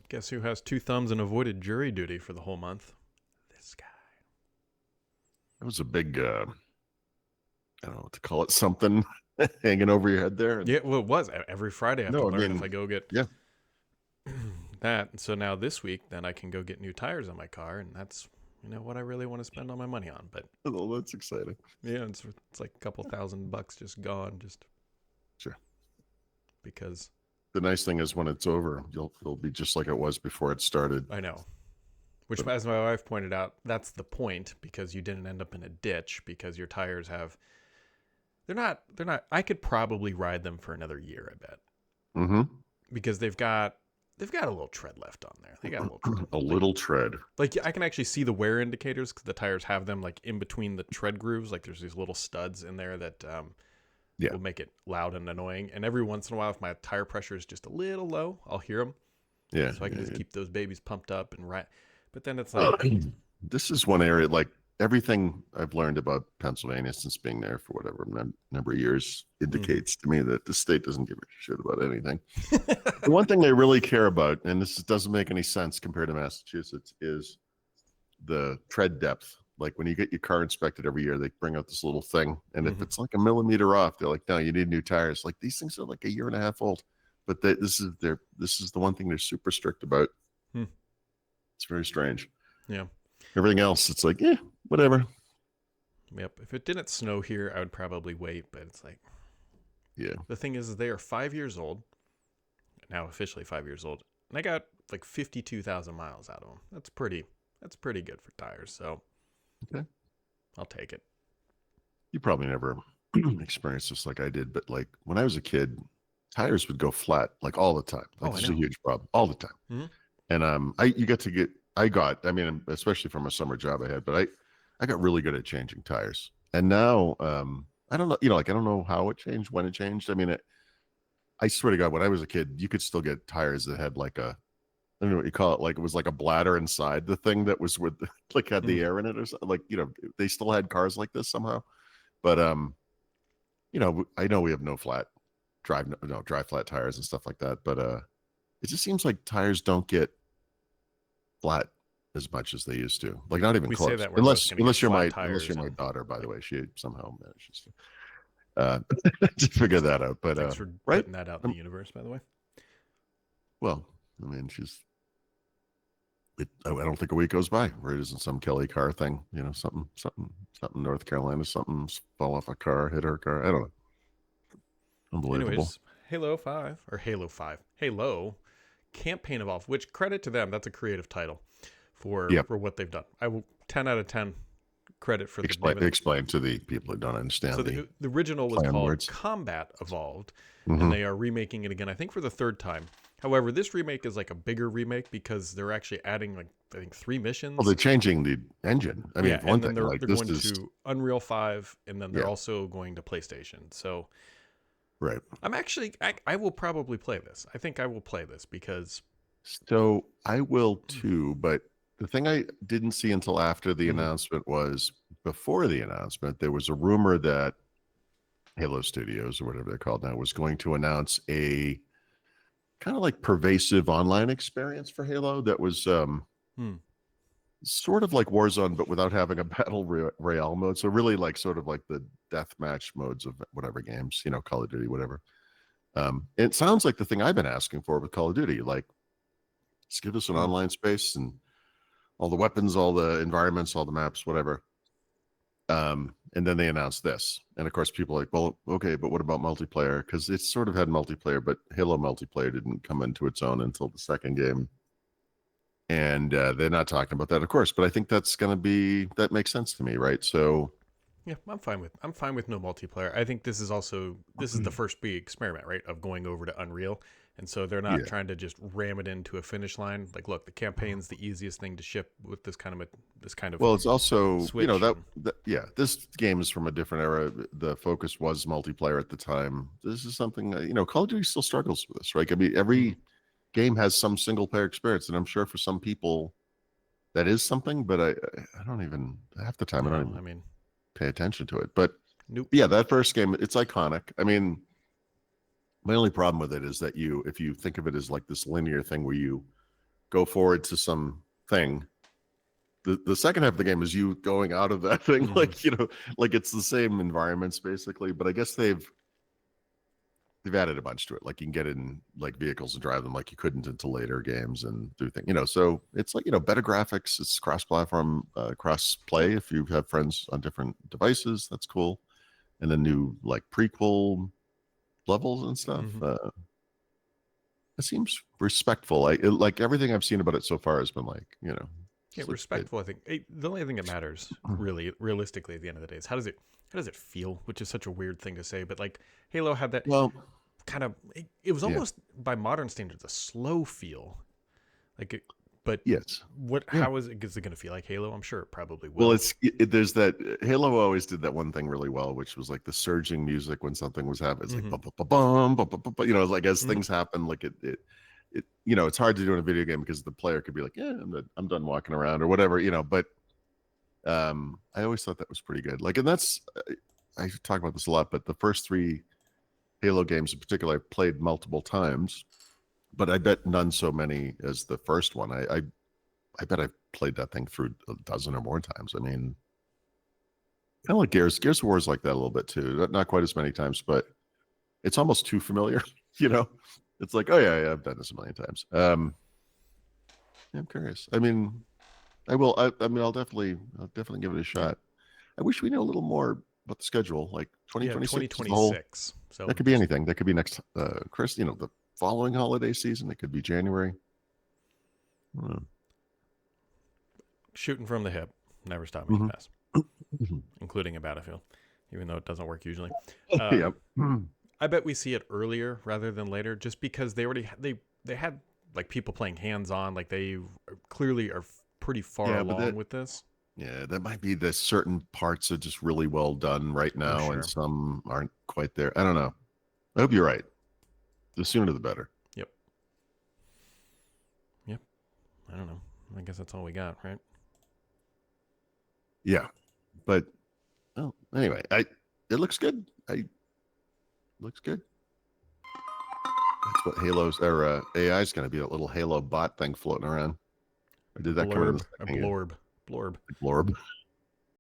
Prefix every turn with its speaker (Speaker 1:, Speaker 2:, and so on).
Speaker 1: Guess who has two thumbs and avoided jury duty for the whole month? This guy.
Speaker 2: It was a big, I don't know what to call it, something hanging over your head there.
Speaker 1: Yeah, well, it was. Every Friday I have to learn if I go get
Speaker 2: yeah.
Speaker 1: that. So now this week, then I can go get new tires on my car, and that's what I really want to spend all my money on. But
Speaker 2: Oh, that's exciting.
Speaker 1: yeah, it's like a couple $1,000 just gone, just
Speaker 2: sure.
Speaker 1: Because
Speaker 2: the nice thing is when it's over, it'll be just like it was before it started.
Speaker 1: I know. Which, as my wife pointed out, that's the point, because you didn't end up in a ditch because your tires have. They're not. I could probably ride them for another year, I bet.
Speaker 2: Mm-hmm.
Speaker 1: Because they've got a little tread left on there. They got a little tread.
Speaker 2: A little tread.
Speaker 1: Like I can actually see the wear indicators because the tires have them like in between the tread grooves. Like there's these little studs in there that will make it loud and annoying. And every once in a while, if my tire pressure is just a little low, I'll hear them.
Speaker 2: Yeah.
Speaker 1: So I can just keep those babies pumped up and right. But then it's like
Speaker 2: this is one area, like everything I've learned about Pennsylvania since being there for whatever number of years indicates to me that the state doesn't give a shit about anything. The one thing they really care about, and this doesn't make any sense compared to Massachusetts, is the tread depth. Like when you get your car inspected every year, they bring out this little thing, and if it's like a millimeter off, they're like, "No, you need new tires." Like these things are like a year and a half old, but this is the one thing they're super strict about. It's very strange.
Speaker 1: Yeah.
Speaker 2: Everything else, it's like, whatever.
Speaker 1: Yep. If it didn't snow here, I would probably wait, but it's like,
Speaker 2: yeah.
Speaker 1: The thing is, they are 5 years old, now officially 5 years old, and I got like 52,000 miles out of them. That's pretty good for tires. So,
Speaker 2: okay,
Speaker 1: I'll take it.
Speaker 2: You probably never experienced this like I did, but like when I was a kid, tires would go flat like all the time. Like it's a huge problem all the time.
Speaker 1: Mm-hmm.
Speaker 2: And I mean, especially from a summer job I had, but I got really good at changing tires. And now, I don't know, I don't know how it changed, when it changed. I mean, I swear to God, when I was a kid, you could still get tires that had like I don't know what you call it. Like it was like a bladder inside the thing that was with like had the air in it or something. Like, they still had cars like this somehow. But, I know we have no flat dry flat tires and stuff like that. But, it just seems like tires don't get flat as much as they used to. Like not even
Speaker 1: we
Speaker 2: close.
Speaker 1: Say that
Speaker 2: unless you're my daughter, by the way, she somehow manages to figure that out. But
Speaker 1: thanks for putting that out in the universe, by the way.
Speaker 2: Well, I mean, I don't think a week goes by where it isn't some Kelly Carr thing. Something North Carolina, something fall off a car, hit her car. I don't know. Unbelievable.
Speaker 1: Anyways, Halo 5 Campaign Evolved, which credit to them, that's a creative title for what they've done. I will 10 out of 10 credit for
Speaker 2: explain to the people who don't understand.
Speaker 1: So the original was called Combat Evolved, and they are remaking it again, I think for the third time. However, this remake is like a bigger remake because they're actually adding like I think 3 missions.
Speaker 2: Well, they're changing the engine. I mean, one thing
Speaker 1: they're going to Unreal 5, and then they're also going to PlayStation. So.
Speaker 2: Right.
Speaker 1: I'm actually, I will probably play this. I think I will play this because.
Speaker 2: So I will too, but the thing I didn't see until after the announcement was before the announcement, there was a rumor that Halo Studios or whatever they're called now was going to announce a kind of like pervasive online experience for Halo that was sort of like Warzone, but without having a battle royale mode. So really like sort of like the deathmatch modes of whatever games, Call of Duty, whatever. It sounds like the thing I've been asking for with Call of Duty, like just give us an online space and all the weapons, all the environments, all the maps, whatever. And then they announced this. And of course people are like, well, okay, but what about multiplayer? Because it sort of had multiplayer, but Halo multiplayer didn't come into its own until the second game. And they're not talking about that, of course, but I think that makes sense to me, right? So,
Speaker 1: yeah, I'm fine with no multiplayer. I think this is the first big experiment, right, of going over to Unreal, and so they're not trying to just ram it into a finish line. Like, look, the campaign's the easiest thing to ship with this kind of.
Speaker 2: Well, it's also this game is from a different era. The focus was multiplayer at the time. This is something Call of Duty still struggles with this, right? I mean, every game has some single player experience, and I'm sure for some people that is something, but I don't even half the time I don't even pay attention to it. But yeah, that first game, it's iconic. I mean, my only problem with it is that if you think of it as like this linear thing where you go forward to some thing. The second half of the game is you going out of that thing, like like it's the same environments basically, but I guess they've added a bunch to it. Like you can get in like vehicles and drive them like you couldn't into later games and do things, so it's like, better graphics. It's cross-platform, cross-play if you have friends on different devices. That's cool. And then new like prequel levels and stuff. It seems respectful. Like everything I've seen about it so far has been like,
Speaker 1: respectful. I think the only thing that matters really realistically at the end of the day is how does it feel, which is such a weird thing to say, but like Halo had that kind of, it was almost by modern standards a slow feel, like but
Speaker 2: yes,
Speaker 1: how is it going to feel like Halo? I'm sure it probably will.
Speaker 2: Well, there's that Halo always did that one thing really well, which was like the surging music when something was happening. It's like bum, bum, bum, bum, bum, bum, like as things happen, like it it's hard to do in a video game because the player could be like, yeah, I'm done walking around or whatever, but I always thought that was pretty good. Like, and that's, I talk about this a lot, but the first 3 Halo games in particular, I played multiple times, but I bet none so many as the first one. I bet I've played that thing through a dozen or more times. I mean, kind of like Gears of War is like that a little bit too. Not quite as many times, but it's almost too familiar, It's like, oh yeah, I've done this a million times. I'm curious. I mean, I will. I mean, I'll definitely give it a shot. I wish we knew a little more about the schedule, like 2026.
Speaker 1: 2026. So
Speaker 2: that could be anything. That could be next, Chris. The following holiday season. It could be January.
Speaker 1: Shooting from the hip, never stop me pass, including a Battlefield, even though it doesn't work usually.
Speaker 2: Yep.
Speaker 1: I bet we see it earlier rather than later, just because they already they had like people playing hands-on, like they clearly are pretty far along with this.
Speaker 2: Yeah, that might be the certain parts are just really well done right now, and some aren't quite there. I don't know. I hope you're right. The sooner the better.
Speaker 1: Yep. I don't know. I guess that's all we got, right?
Speaker 2: Yeah, but anyway, it looks good. Looks good. That's what Halo's or AI is going to be, a little Halo bot thing floating around. Or did that come in the
Speaker 1: blorb?
Speaker 2: Blorb.